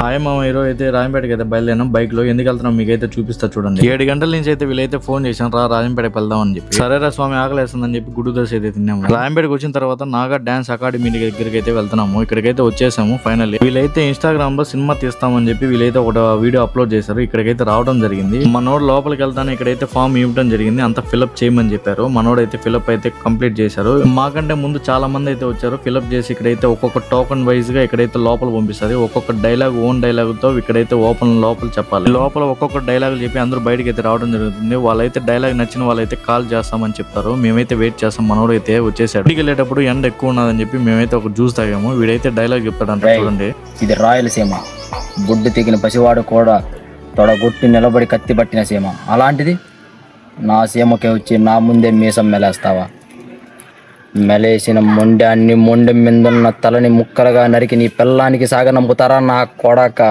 Hi మామ, ఈరోజు అయితే రాజంపేటకి అయితే బయలుదేరాం బైక్ లో. ఎందుకు వెళ్తున్నాం మీకైతే చూపిస్తా చూడండి. 7 గంటల నుంచి అయితే వీళ్ళైతే ఫోన్ చేశాను, రాజంపేటకి వెళ్దాం అని చెప్పి. సరేరా స్వామి, ఆకలేస్తుందని చెప్పి గుడ్డు దోశ అయితే తిన్నాము. రాజంపేటకి వచ్చిన తర్వాత నాగా డాన్స్ అకాడమీ దగ్గరికి అయితే వెళ్తున్నాము. ఇక్కడికైతే వచ్చేసాము ఫైనల్లీ. వీళ్ళైతే ఇన్స్టాగ్రామ్ లో సినిమా తీస్తామని చెప్పి వీళ్ళైతే ఒక వీడియో అప్లోడ్ చేశారు. ఇక్కడికైతే రావడం జరిగింది. మనోడు లోపలికి వెళ్తాను, ఇక్కడైతే ఫామ్ ఇవ్వడం జరిగింది. అంతా ఫిల్అప్ చేయమని చెప్పారు. మనోడు అయితే ఫిల్అప్ అయితే కంప్లీట్ చేశారు. మాకంటే ముందు చాలా మంది అయితే వచ్చారు. ఫిల్అప్ చేసి ఇక్కడైతే ఒక్కొక్క టోకన్ వైజ్ గా ఇక్కడైతే లోపల పంపిస్తారు. ఒక్కొక్క డైలాగ్ ఓన్ డైలాగ్ తో ఇక్కడైతే లోపల చెప్పాలి. లోపల ఒక్కొక్క డైలాగ్ చెప్పి అందరూ బయటకి అయితే రావడం జరుగుతుంది. వాళ్ళైతే డైలాగ్ నచ్చిన వాళ్ళైతే కాల్ చేస్తామని చెప్తారు. మేమైతే వెయిట్ చేస్తాం. మనోడు అయితే వచ్చేసాడు. ఇంటికి వెళ్ళేటప్పుడు ఎండ ఎక్కువ ఉన్నదని చెప్పి మేమైతే ఒక జ్యూస్ తాగాము. వీడైతే డైలాగ్ చెప్తాడంట చూడండి. ఇది రాయలసీమ, గుడ్డు తెగిన పసివాడు కూడా తొడగొట్టి నిలబడి కత్తి పట్టిన సీమ. అలాంటిది నా సీమకే వచ్చి నా ముందే మీసం మెలేస్తావా? మెలేసిన మొండె మిందున్న తలని ముక్కలుగా నరికి నీ పిల్లానికి సాగనంపుతారా నా కొడక?